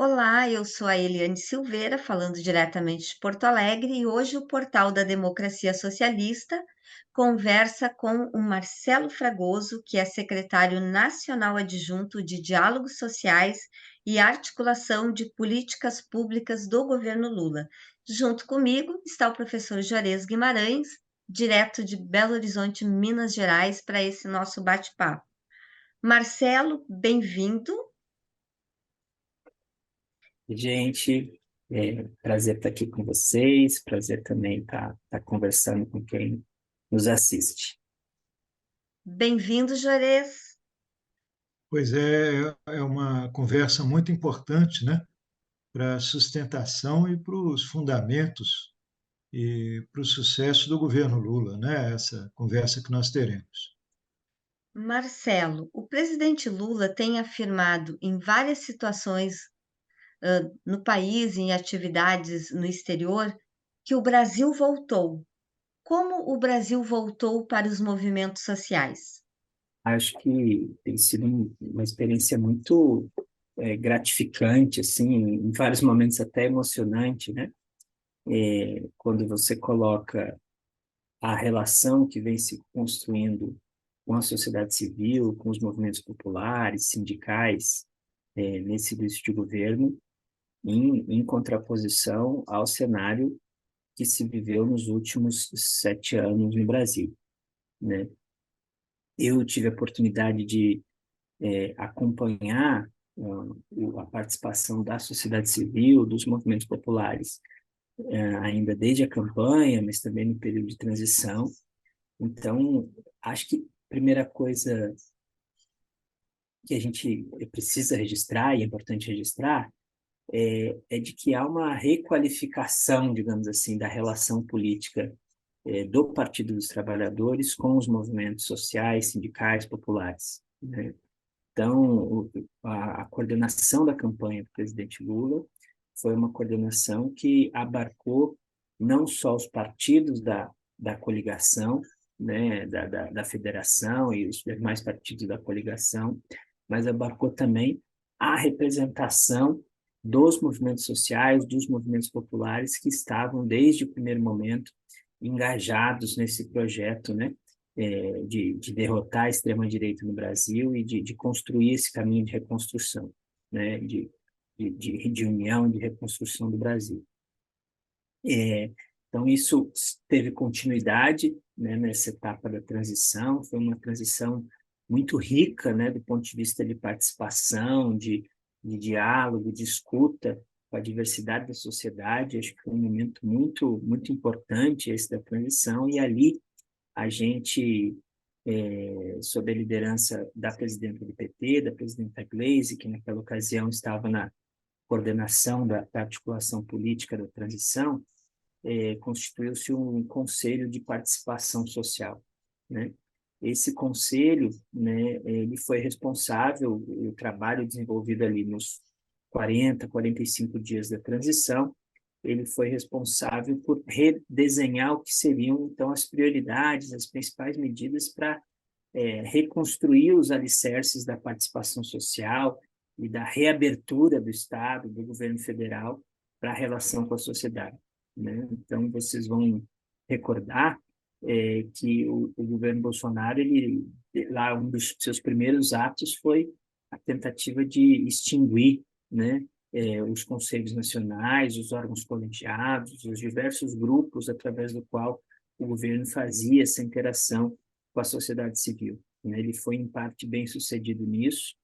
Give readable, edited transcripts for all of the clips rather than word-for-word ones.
Olá, eu sou a Eliane Silveira, falando diretamente de Porto Alegre, e hoje o Portal da Democracia Socialista conversa com o Marcelo Fragoso, que é secretário nacional adjunto de Diálogos Sociais e Articulação de Políticas Públicas do governo Lula. Junto comigo está o professor Juarez Guimarães, direto de Belo Horizonte, Minas Gerais, para esse nosso bate-papo. Marcelo, bem-vindo. Gente, prazer estar aqui com vocês, prazer também estar conversando com quem nos assiste. Bem-vindo, Juarez. Pois é uma conversa muito importante, né, para a sustentação e para os fundamentos e para o sucesso do governo Lula, né, essa conversa que nós teremos. Marcelo, o presidente Lula tem afirmado em várias situações, no país, em atividades no exterior, que o Brasil voltou. Como o Brasil voltou para os movimentos sociais? Acho que tem sido uma experiência muito gratificante, assim, em vários momentos até emocionante, né? Quando você coloca a relação que vem se construindo com a sociedade civil, com os movimentos populares, sindicais, nesse início de governo, em contraposição ao cenário que se viveu nos últimos 7 anos no Brasil, né? Eu tive a oportunidade de acompanhar a participação da sociedade civil, dos movimentos populares, ainda desde a campanha, mas também no período de transição. Então, acho que a primeira coisa que a gente precisa registrar, e é importante registrar, é de que há uma requalificação, digamos assim, da relação política do Partido dos Trabalhadores com os movimentos sociais, sindicais, populares, né? Então, a coordenação da campanha do presidente Lula foi uma coordenação que abarcou não só os partidos da coligação, né, da federação e os demais partidos da coligação, mas abarcou também a representação dos movimentos sociais, dos movimentos populares que estavam, desde o primeiro momento, engajados nesse projeto, né, de derrotar a extrema-direita no Brasil e de construir esse caminho de reconstrução, né, de união, de reconstrução do Brasil. Então, isso teve continuidade, né, nessa etapa da transição, foi uma transição muito rica, né, do ponto de vista de participação, de diálogo, de escuta com a diversidade da sociedade. Acho que foi um momento muito, muito importante esse da transição, e ali a gente, sob a liderança da presidenta do PT, da presidenta Gleisi, que naquela ocasião estava na coordenação da articulação política da transição, constituiu-se um conselho de participação social, né? Esse conselho, né, ele foi responsável, o trabalho desenvolvido ali nos 45 dias da transição, ele foi responsável por redesenhar o que seriam, então, as prioridades, as principais medidas para reconstruir os alicerces da participação social e da reabertura do Estado, do governo federal, para a relação com a sociedade, né? Então, vocês vão recordar que o governo Bolsonaro, ele, lá, um dos seus primeiros atos foi a tentativa de extinguir, né, os conselhos nacionais, os órgãos colegiados, os diversos grupos através do qual o governo fazia essa interação com a sociedade civil, né? Ele foi, em parte, bem sucedido nisso,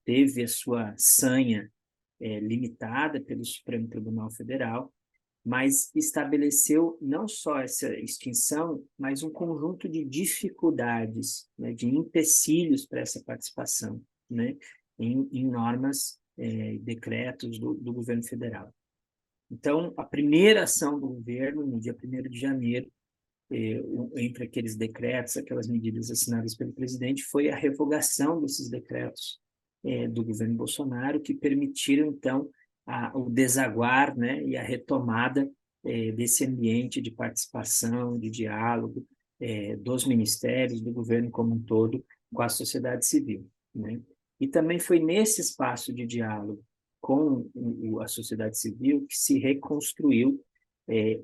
teve a sua sanha limitada pelo Supremo Tribunal Federal, mas estabeleceu não só essa extinção, mas um conjunto de dificuldades, né, de empecilhos para essa participação, né, em normas, decretos do governo federal. Então, a primeira ação do governo, no dia 1º de janeiro, entre aqueles decretos, aquelas medidas assinadas pelo presidente, foi a revogação desses decretos do governo Bolsonaro, que permitiram, então, o desaguar, né, e a retomada desse ambiente de participação, de diálogo, dos ministérios, do governo como um todo, com a sociedade civil, né? E também foi nesse espaço de diálogo com a sociedade civil, que se reconstruiu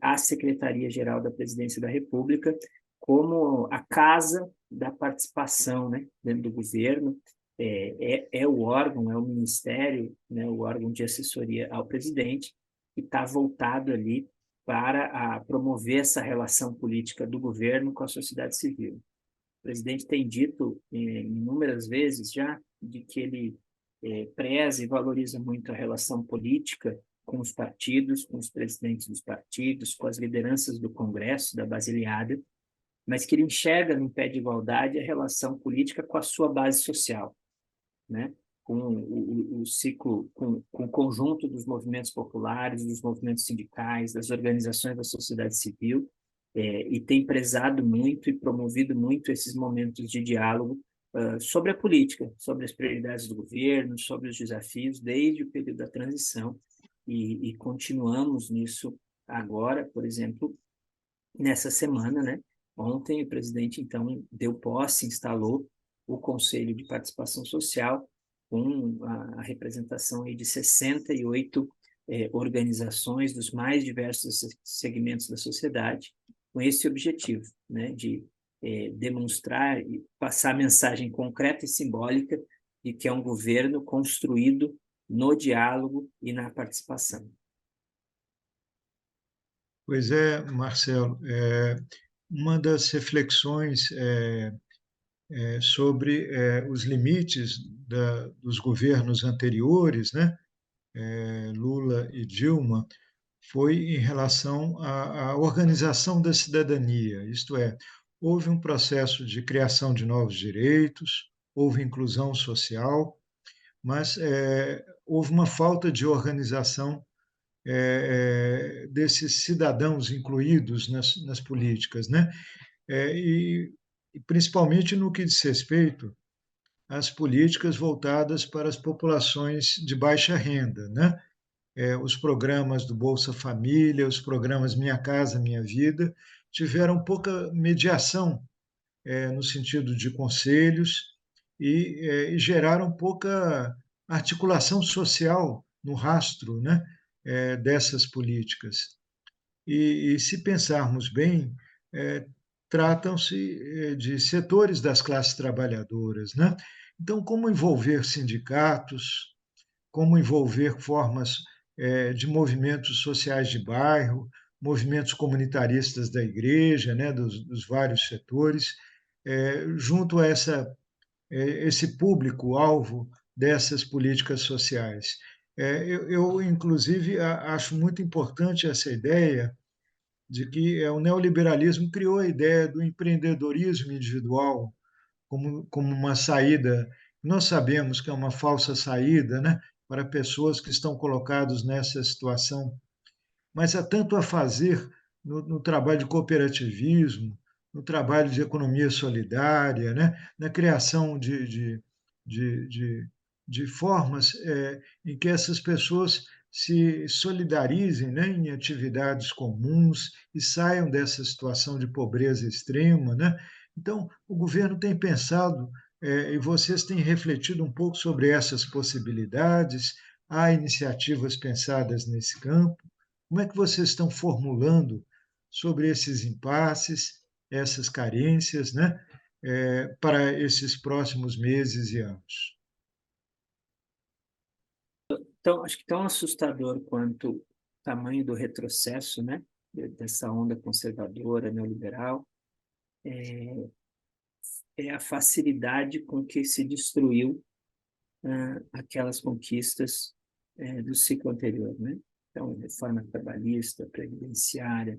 a Secretaria-Geral da Presidência da República como a casa da participação, né, dentro do governo. É o órgão, é o ministério, né, o órgão de assessoria ao presidente, que está voltado ali para promover essa relação política do governo com a sociedade civil. O presidente tem dito inúmeras vezes já de que ele preza e valoriza muito a relação política com os partidos, com os presidentes dos partidos, com as lideranças do Congresso, da Basileada, mas que ele enxerga no pé de igualdade a relação política com a sua base social, né? Com o ciclo, com o conjunto dos movimentos populares, dos movimentos sindicais, das organizações da sociedade civil, e tem prezado muito e promovido muito esses momentos de diálogo sobre a política, sobre as prioridades do governo, sobre os desafios desde o período da transição, e continuamos nisso agora, por exemplo, nessa semana, né? Ontem o presidente, então, deu posse, instalou o Conselho de Participação Social, com a representação aí de 68 organizações dos mais diversos segmentos da sociedade, com esse objetivo, né, de demonstrar e passar a mensagem concreta e simbólica de que é um governo construído no diálogo e na participação. Pois é, Marcelo, uma das reflexões sobre os limites dos governos anteriores, né, Lula e Dilma, foi em relação à organização da cidadania, isto é, houve um processo de criação de novos direitos, houve inclusão social, mas houve uma falta de organização desses cidadãos incluídos nas políticas, né? E principalmente no que diz respeito às políticas voltadas para as populações de baixa renda, né? Os programas do Bolsa Família, os programas Minha Casa Minha Vida, tiveram pouca mediação no sentido de conselhos e geraram pouca articulação social no rastro, né, dessas políticas. E se pensarmos bem, tratam-se de setores das classes trabalhadoras, né? Então, como envolver sindicatos, como envolver formas de movimentos sociais de bairro, movimentos comunitaristas da igreja, né, dos vários setores, junto a esse público-alvo dessas políticas sociais. Inclusive, acho muito importante essa ideia de que o neoliberalismo criou a ideia do empreendedorismo individual como uma saída. Nós sabemos que é uma falsa saída, né, para pessoas que estão colocadas nessa situação, mas há tanto a fazer no trabalho de cooperativismo, no trabalho de economia solidária, né? Na criação de, de, de formas em que essas pessoas se solidarizem, né, em atividades comuns e saiam dessa situação de pobreza extrema, né? Então, o governo tem pensado, e vocês têm refletido um pouco sobre essas possibilidades, há iniciativas pensadas nesse campo. Como é que vocês estão formulando sobre esses impasses, essas carências, né, para esses próximos meses e anos? Então, acho que tão assustador quanto o tamanho do retrocesso, né, dessa onda conservadora, neoliberal, é a facilidade com que se destruiu aquelas conquistas do ciclo anterior, né? Então, reforma trabalhista, previdenciária,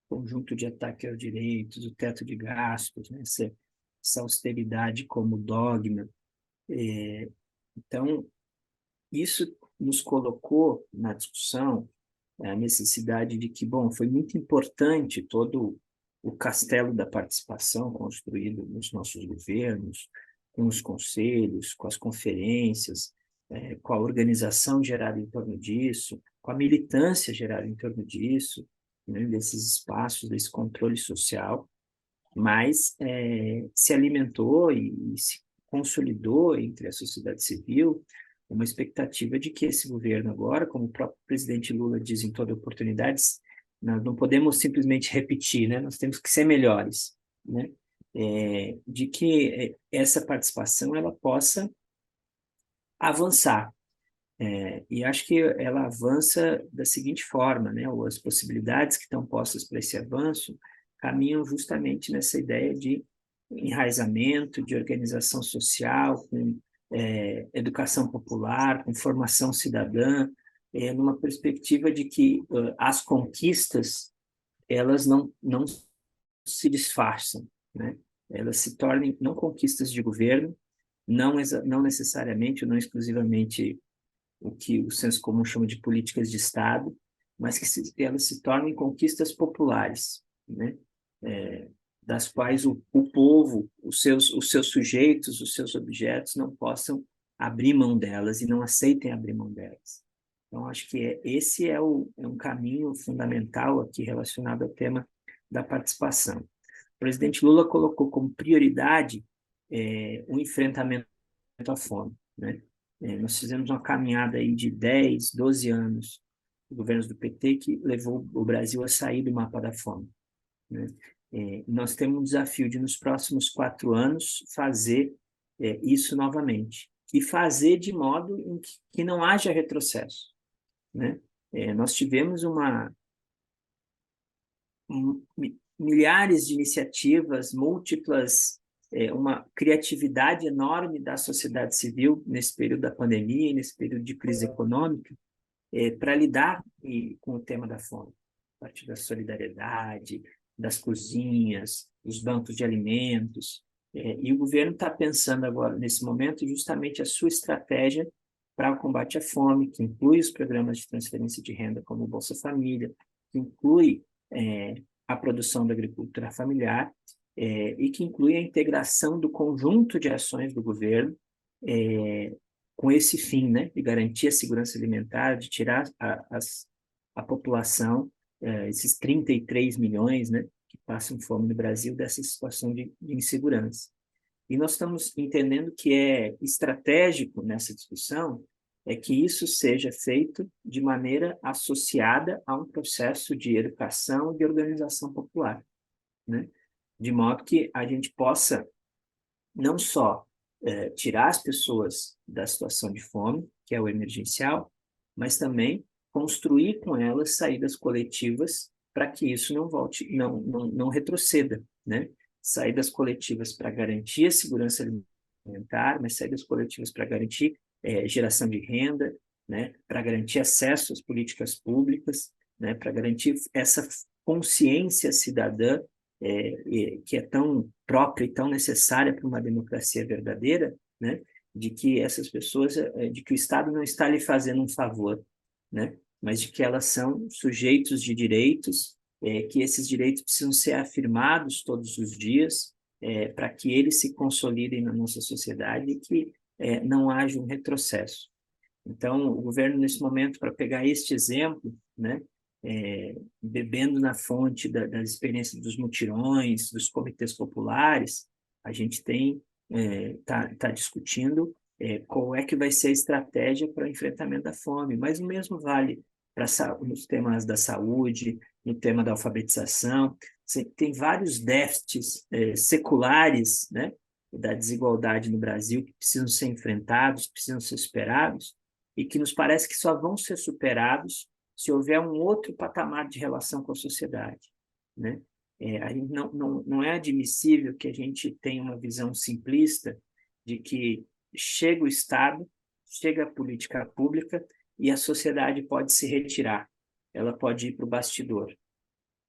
conjunto de ataque aos direitos, o teto de gastos, né? Essa austeridade como dogma. Então, isso nos colocou na discussão a necessidade de que, bom, foi muito importante todo o castelo da participação construído nos nossos governos, com os conselhos, com as conferências, com a organização gerada em torno disso, com a militância gerada em torno disso, né, desses espaços, desse controle social, mas se alimentou e se consolidou entre a sociedade civil uma expectativa de que esse governo agora, como o próprio presidente Lula diz em toda oportunidade, nós não podemos simplesmente repetir, né? Nós temos que ser melhores, né? De que essa participação ela possa avançar. E acho que ela avança da seguinte forma, né? Ou as possibilidades que estão postas para esse avanço caminham justamente nessa ideia de enraizamento, de organização social, com educação popular, com formação cidadã, numa perspectiva de que as conquistas elas não se disfarçam, né? Elas se tornem não conquistas de governo, não necessariamente ou não exclusivamente o que o senso comum chama de políticas de Estado, mas que elas se tornem conquistas populares, né? Das quais o povo, os seus sujeitos, os seus objetos não possam abrir mão delas e não aceitem abrir mão delas. Então, acho que esse é um caminho fundamental aqui relacionado ao tema da participação. O presidente Lula colocou como prioridade o enfrentamento à fome, né? Nós fizemos uma caminhada aí de 10, 12 anos, governos do PT, que levou o Brasil a sair do mapa da fome, né? Nós temos um desafio de, nos próximos 4 anos, fazer isso novamente, e fazer de modo em que não haja retrocesso, né? Nós tivemos milhares de iniciativas, múltiplas, uma criatividade enorme da sociedade civil nesse período da pandemia e nesse período de crise econômica, para lidar com o tema da fome, a partir da solidariedade, das cozinhas, dos bancos de alimentos, e o governo está pensando agora, nesse momento, justamente a sua estratégia para o combate à fome, que inclui os programas de transferência de renda, como o Bolsa Família, que inclui a produção da agricultura familiar, e que inclui a integração do conjunto de ações do governo com esse fim, né, de garantir a segurança alimentar, de tirar a população, esses 33 milhões, né, que passam fome no Brasil, dessa situação de insegurança. E nós estamos entendendo que é estratégico nessa discussão que isso seja feito de maneira associada a um processo de educação e de organização popular, né? De modo que a gente possa não só tirar as pessoas da situação de fome, que é o emergencial, mas também construir com elas saídas coletivas para que isso não volte, não retroceda, né? Saídas coletivas para garantir a segurança alimentar, mas saídas coletivas para garantir geração de renda, né? Para garantir acesso às políticas públicas, né? Para garantir essa consciência cidadã que é tão própria e tão necessária para uma democracia verdadeira, né? De que essas pessoas, de que o Estado não está lhe fazendo um favor, né? Mas de que elas são sujeitos de direitos, que esses direitos precisam ser afirmados todos os dias, para que eles se consolidem na nossa sociedade e que não haja um retrocesso. Então, o governo, nesse momento, para pegar este exemplo, né, bebendo na fonte das experiências dos mutirões, dos comitês populares, a gente tá discutindo qual é que vai ser a estratégia para o enfrentamento da fome, mas o mesmo vale nos temas da saúde, no tema da alfabetização. Tem vários déficits seculares, né, da desigualdade no Brasil que precisam ser enfrentados, precisam ser superados, e que nos parece que só vão ser superados se houver um outro patamar de relação com a sociedade, né? A gente não é admissível que a gente tenha uma visão simplista de que chega o Estado, chega a política pública e a sociedade pode se retirar, ela pode ir para o bastidor.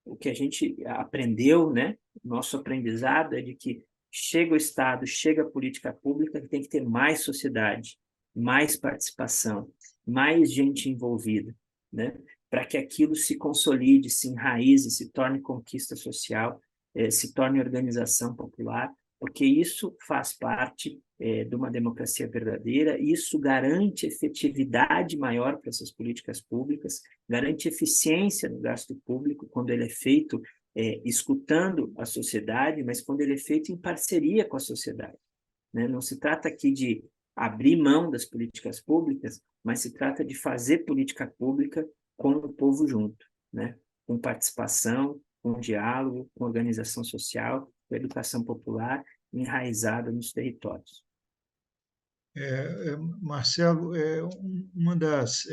O que a gente aprendeu, né? Nosso aprendizado é de que chega o Estado, chega a política pública, que tem que ter mais sociedade, mais participação, mais gente envolvida, né? Para que aquilo se consolide, se enraize, se torne conquista social, se torne organização popular, porque isso faz parte de uma democracia verdadeira, isso garante efetividade maior para essas políticas públicas, garante eficiência no gasto público quando ele é feito escutando a sociedade, mas quando ele é feito em parceria com a sociedade, né? Não se trata aqui de abrir mão das políticas públicas, mas se trata de fazer política pública com o povo junto, né? Com participação, com diálogo, com organização social, com educação popular enraizada nos territórios. Marcelo, uma das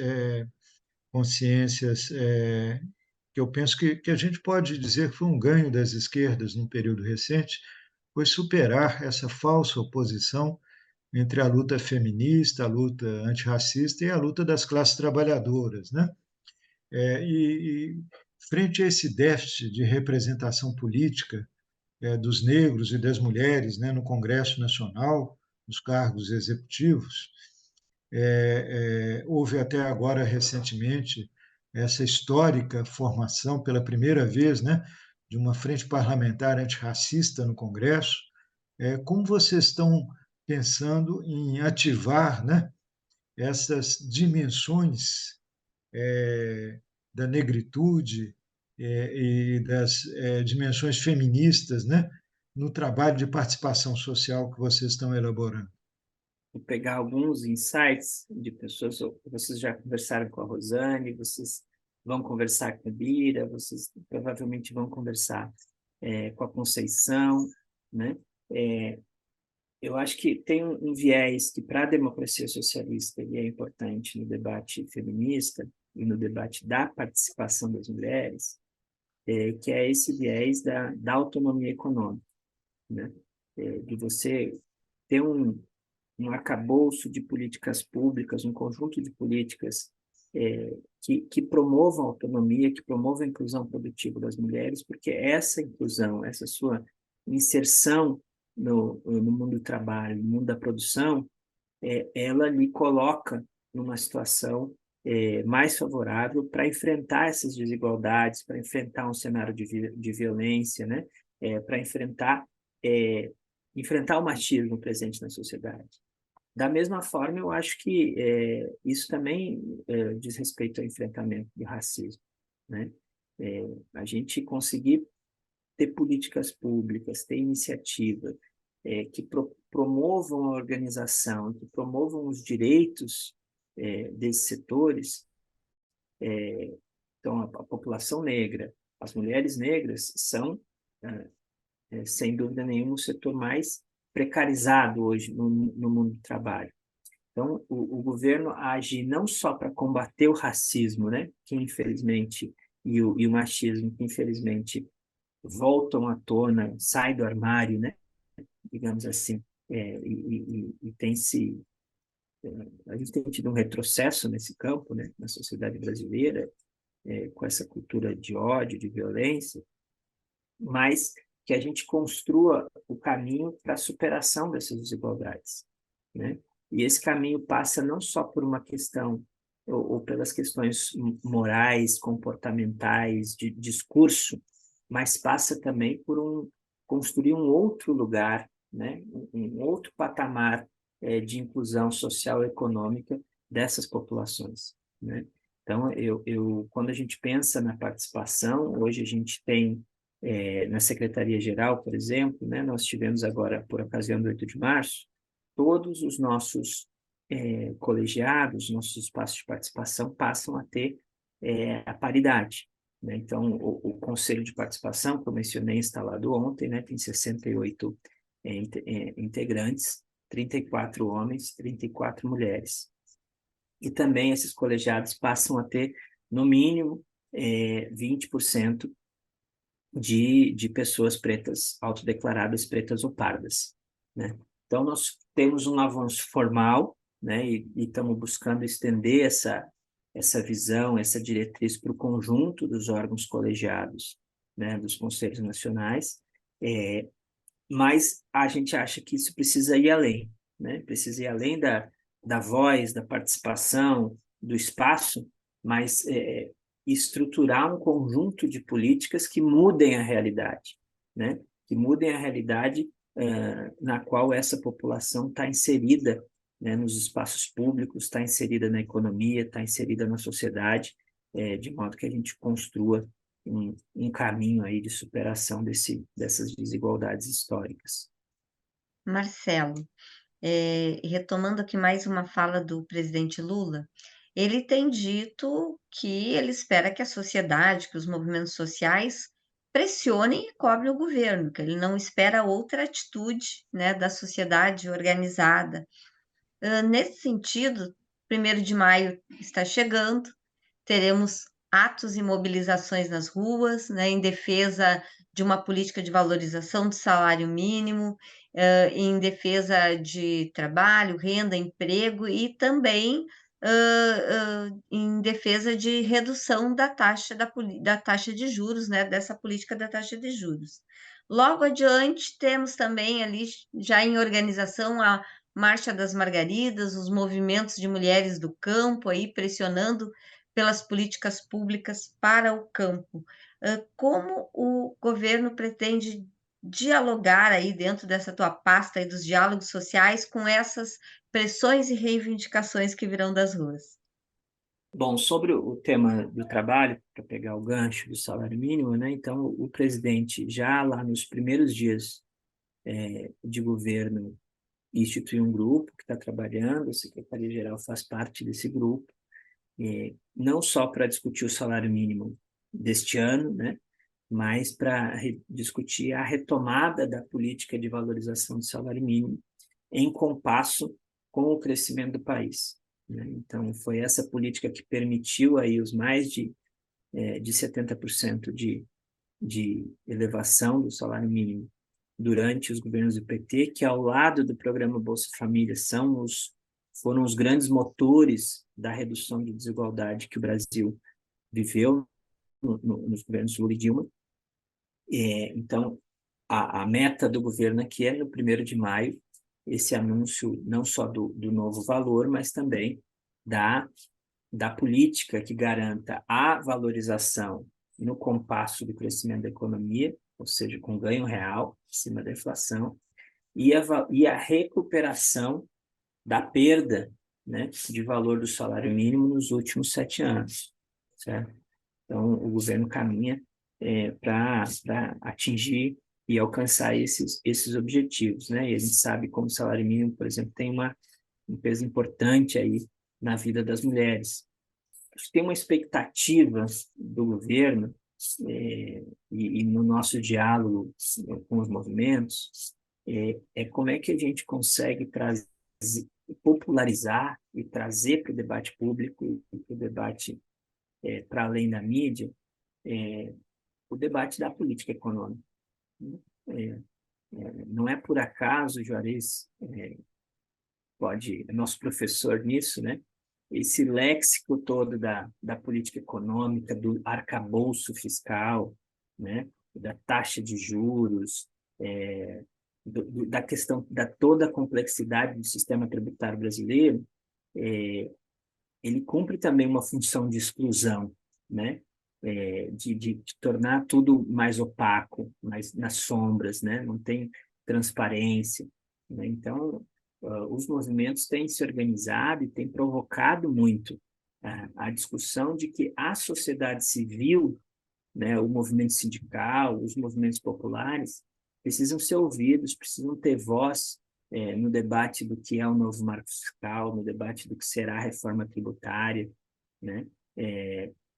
consciências que eu penso que a gente pode dizer que foi um ganho das esquerdas num período recente, foi superar essa falsa oposição entre a luta feminista, a luta antirracista e a luta das classes trabalhadoras, né? E frente a esse déficit de representação política dos negros e das mulheres, né, no Congresso Nacional, nos cargos executivos, houve até agora, recentemente, essa histórica formação, pela primeira vez, né, de uma frente parlamentar antirracista no Congresso. Como vocês estão pensando em ativar, né, essas dimensões da negritude e das dimensões feministas, né, no trabalho de participação social que vocês estão elaborando? Vou pegar alguns insights de pessoas, vocês já conversaram com a Rosane, vocês vão conversar com a Bira, vocês provavelmente vão conversar com a Conceição, né? Eu acho que tem um viés que, para a democracia socialista, ele é importante no debate feminista e no debate da participação das mulheres, que é esse viés da autonomia econômica, né? De você ter um arcabouço de políticas públicas, um conjunto de políticas que promovam a autonomia, que promovam a inclusão produtiva das mulheres, porque essa inclusão, essa sua inserção no mundo do trabalho, no mundo da produção, ela lhe coloca numa situação mais favorável para enfrentar essas desigualdades, para enfrentar um cenário de violência, né? Para enfrentar o machismo presente na sociedade. Da mesma forma, eu acho que isso também diz respeito ao enfrentamento do racismo, né? A gente conseguir ter políticas públicas, ter iniciativa que promovam a organização, que promovam os direitos desses setores. Então, a população negra, as mulheres negras são, sem dúvida nenhuma, o setor mais precarizado hoje no mundo do trabalho. Então, o governo age não só para combater o racismo, né, que infelizmente, e o machismo, que infelizmente voltam à tona, saem do armário, né, digamos assim, e a gente tem tido um retrocesso nesse campo, né, na sociedade brasileira, com essa cultura de ódio, de violência, mas que a gente construa o caminho para a superação dessas desigualdades, né? E esse caminho passa não só por uma questão, ou pelas questões morais, comportamentais, de discurso, mas passa também por construir um outro lugar, né? Um outro patamar de inclusão social e econômica dessas populações, né? Então, quando a gente pensa na participação, hoje a gente tem na Secretaria-Geral, por exemplo, né, nós tivemos agora, por ocasião do 8 de março, todos os nossos colegiados, nossos espaços de participação passam a ter a paridade, né? Então, o Conselho de Participação, que eu mencionei, instalado ontem, né, tem 68 integrantes, 34 homens, 34 mulheres. E também esses colegiados passam a ter, no mínimo, 20% de pessoas pretas, autodeclaradas pretas ou pardas, né? Então, nós temos um avanço formal, né, e estamos buscando estender essa visão, essa diretriz para o conjunto dos órgãos colegiados, né, dos conselhos nacionais, mas a gente acha que isso precisa ir além, né? Precisa ir além da voz, da participação, do espaço, mas estruturar um conjunto de políticas que mudem a realidade, né? Que mudem a realidade na qual essa população está inserida, né, nos espaços públicos, está inserida na economia, está inserida na sociedade, de modo que a gente construa um caminho aí de superação dessas desigualdades históricas. Marcelo, retomando aqui mais uma fala do presidente Lula, ele tem dito que ele espera que a sociedade, que os movimentos sociais pressionem e cobrem o governo, que ele não espera outra atitude, né, da sociedade organizada. Nesse sentido, 1º de maio está chegando, teremos atos e mobilizações nas ruas, né, em defesa de uma política de valorização do salário mínimo, em defesa de trabalho, renda, emprego e também em defesa de redução da taxa de juros, né, dessa política da taxa de juros. Logo adiante, temos também ali, já em organização, a Marcha das Margaridas, os movimentos de mulheres do campo aí pressionando pelas políticas públicas para o campo. Como o governo pretende dialogar aí dentro dessa tua pasta aí dos diálogos sociais com essas pressões e reivindicações que virão das ruas? Bom, sobre o tema do trabalho, para pegar o gancho do salário mínimo, né? Então, o presidente, já lá nos primeiros dias de governo, instituiu um grupo que está trabalhando, a Secretaria-Geral faz parte desse grupo, não só para discutir o salário mínimo deste ano, né? Mas para discutir a retomada da política de valorização do salário mínimo em compasso com o crescimento do país, né? Então, foi essa política que permitiu aí os mais de 70% de elevação do salário mínimo durante os governos do PT, que ao lado do programa Bolsa Família foram os grandes motores da redução de desigualdade que o Brasil viveu nos governos Lula e Dilma. Então, a meta do governo aqui é, no 1º de maio, esse anúncio não só do novo valor, mas também da política que garanta a valorização no compasso do crescimento da economia, ou seja, com ganho real, acima da inflação, e a recuperação da perda, né, de valor do salário mínimo nos últimos 7 anos, certo? Então, o governo caminha para atingir e alcançar esses objetivos, né? E a gente sabe como o salário mínimo, por exemplo, tem um peso importante aí na vida das mulheres. Tem uma expectativa do governo e no nosso diálogo com os movimentos, como é que a gente consegue popularizar e trazer para o debate público e para o debate para além da mídia, o debate da política econômica. Não é por acaso, Juarez é nosso professor nisso, né? Esse léxico todo da política econômica, do arcabouço fiscal, né? Da taxa de juros, da questão da toda a complexidade do sistema tributário brasileiro, ele cumpre também uma função de exclusão, né? De tornar tudo mais opaco, mais nas sombras, né? Não tem transparência, né? Então, os movimentos têm se organizado e têm provocado muito a discussão de que a sociedade civil, né, o movimento sindical, os movimentos populares, precisam ser ouvidos, precisam ter voz no debate do que é o novo marco fiscal, no debate do que será a reforma tributária, né?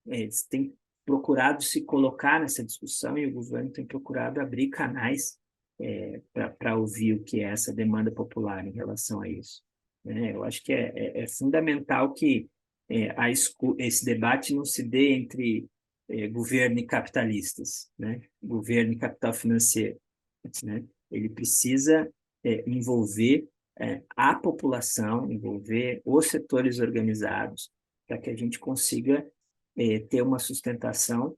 Eles têm procurado se colocar nessa discussão e o governo tem procurado abrir canais para ouvir o que é essa demanda popular em relação a isso, né? Eu acho que é fundamental que esse debate não se dê entre governo e capitalistas, né? Governo e capital financeiro, né? Ele precisa envolver a população, envolver os setores organizados, para que a gente consiga ter uma sustentação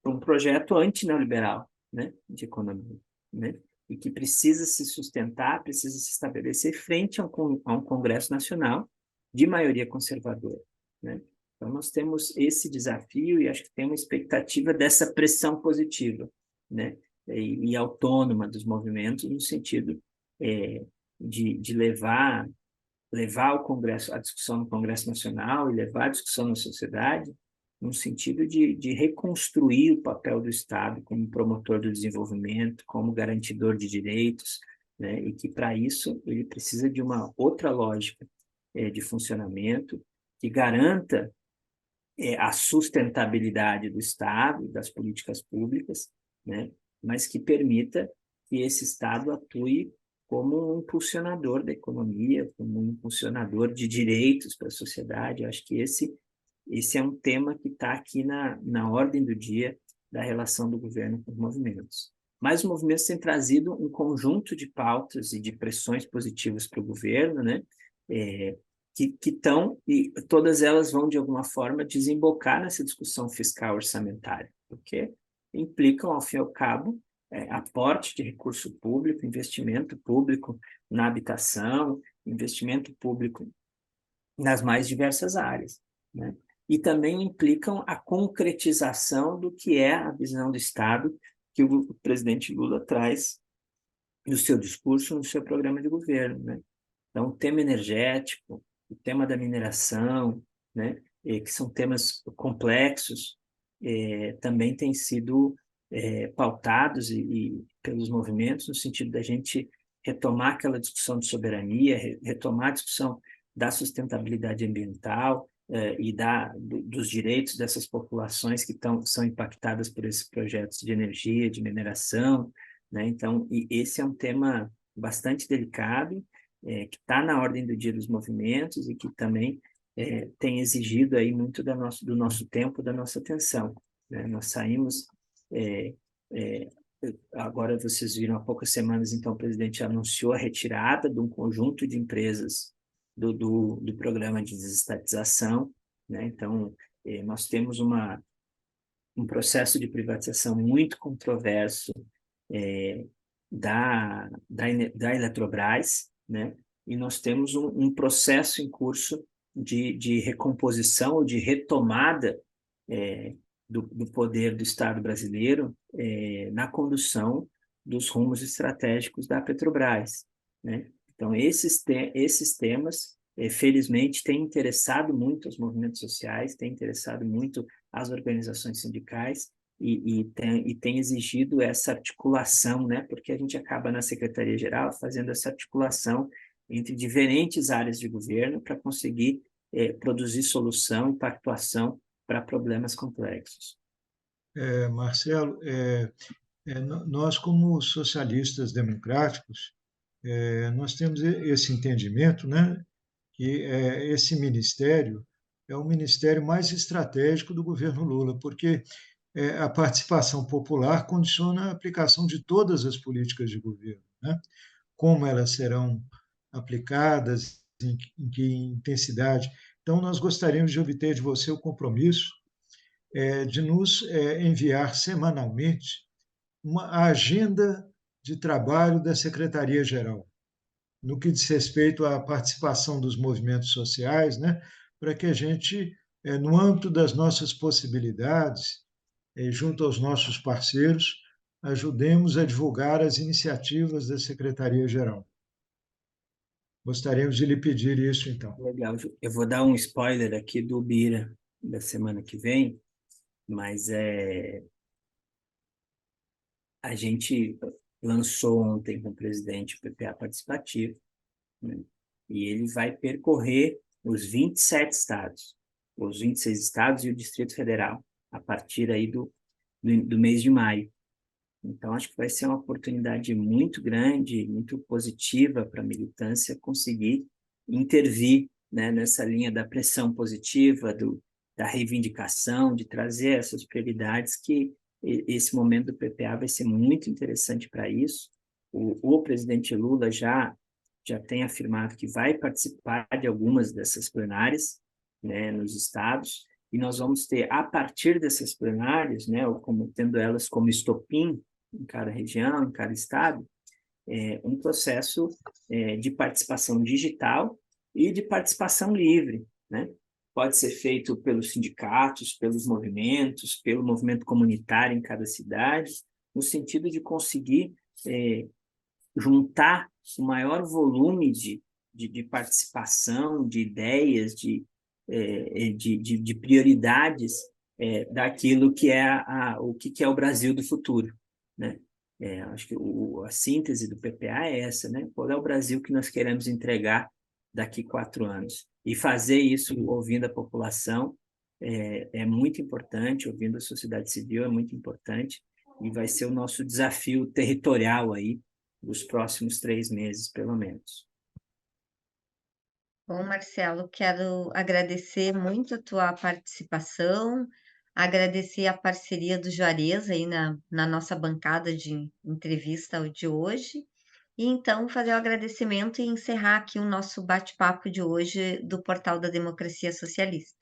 para um projeto anti-neoliberal, né, de economia, né, e que precisa se sustentar, precisa se estabelecer frente a um Congresso Nacional de maioria conservadora, né? Então, nós temos esse desafio e acho que tem uma expectativa dessa pressão positiva, né, e autônoma dos movimentos, no sentido de levar o Congresso, a discussão no Congresso Nacional e levar a discussão na sociedade no sentido de reconstruir o papel do Estado como promotor do desenvolvimento, como garantidor de direitos, né? E que, para isso, ele precisa de uma outra lógica de funcionamento que garanta a sustentabilidade do Estado, das políticas públicas, né? Mas que permita que esse Estado atue como um impulsionador da economia, como um impulsionador de direitos para a sociedade. Eu acho que esse é um tema que está aqui na ordem do dia da relação do governo com os movimentos. Mas os movimentos têm trazido um conjunto de pautas e de pressões positivas para o governo, né? Que estão, e todas elas vão, de alguma forma, desembocar nessa discussão fiscal orçamentária, porque implicam, ao fim e ao cabo, aporte de recurso público, investimento público na habitação, investimento público nas mais diversas áreas, né? E também implicam a concretização do que é a visão do Estado que o presidente Lula traz no seu discurso, no seu programa de governo, né? Então, o tema energético, o tema da mineração, né, que são temas complexos, também têm sido pautados pelos movimentos no sentido da gente retomar aquela discussão de soberania, retomar a discussão da sustentabilidade ambiental dos direitos dessas populações que são impactadas por esses projetos de energia, de mineração, né? Então, esse é um tema bastante delicado, que está na ordem do dia dos movimentos e que também tem exigido aí muito do nosso tempo, da nossa atenção, né? Nós saímos, agora vocês viram há poucas semanas, então o presidente anunciou a retirada de um conjunto de empresas do programa de desestatização, né? Então, nós temos um processo de privatização muito controverso da Eletrobras, né? E nós temos um processo em curso de recomposição ou de retomada do poder do Estado brasileiro na condução dos rumos estratégicos da Petrobras, né? Então, esses temas, felizmente, têm interessado muito os movimentos sociais, têm interessado muito as organizações sindicais, e tem exigido essa articulação, né? Porque a gente acaba na Secretaria-Geral fazendo essa articulação entre diferentes áreas de governo para conseguir produzir solução e pactuação para problemas complexos. Marcelo, nós, como socialistas democráticos, nós temos esse entendimento, né, que esse ministério é o ministério mais estratégico do governo Lula, porque a participação popular condiciona a aplicação de todas as políticas de governo, né? Como elas serão aplicadas, em que intensidade. Então, nós gostaríamos de obter de você o compromisso de nos enviar semanalmente uma agenda de trabalho da Secretaria-Geral, no que diz respeito à participação dos movimentos sociais, né, para que a gente, no âmbito das nossas possibilidades, junto aos nossos parceiros, ajudemos a divulgar as iniciativas da Secretaria-Geral. Gostaríamos de lhe pedir isso, então. Legal. Eu vou dar um spoiler aqui do Bira da semana que vem, mas a gente lançou ontem com o presidente o PPA participativo, né? E ele vai percorrer os 27 estados, os 26 estados e o Distrito Federal, a partir aí do mês de maio. Então, acho que vai ser uma oportunidade muito grande, muito positiva para a militância conseguir intervir, né, nessa linha da pressão positiva, da reivindicação, de trazer essas prioridades que esse momento do PPA vai ser muito interessante para isso. O presidente Lula já tem afirmado que vai participar de algumas dessas plenárias, né, nos estados, e nós vamos ter, a partir dessas plenárias, né, tendo elas como estopim em cada região, em cada estado, um processo de participação digital e de participação livre, né? Pode ser feito pelos sindicatos, pelos movimentos, pelo movimento comunitário em cada cidade, no sentido de conseguir juntar o maior volume de participação, de ideias, de prioridades daquilo que é o que é o Brasil do futuro, né? Acho que a síntese do PPA é essa, né? Qual é o Brasil que nós queremos entregar daqui 4 anos? E fazer isso ouvindo a população é muito importante, ouvindo a sociedade civil é muito importante, e vai ser o nosso desafio territorial aí dos próximos 3 meses, pelo menos. Bom, Marcelo, quero agradecer muito a tua participação, agradecer a parceria do Juarez aí na nossa bancada de entrevista de hoje, e então fazer o agradecimento e encerrar aqui o nosso bate-papo de hoje do Portal da Democracia Socialista.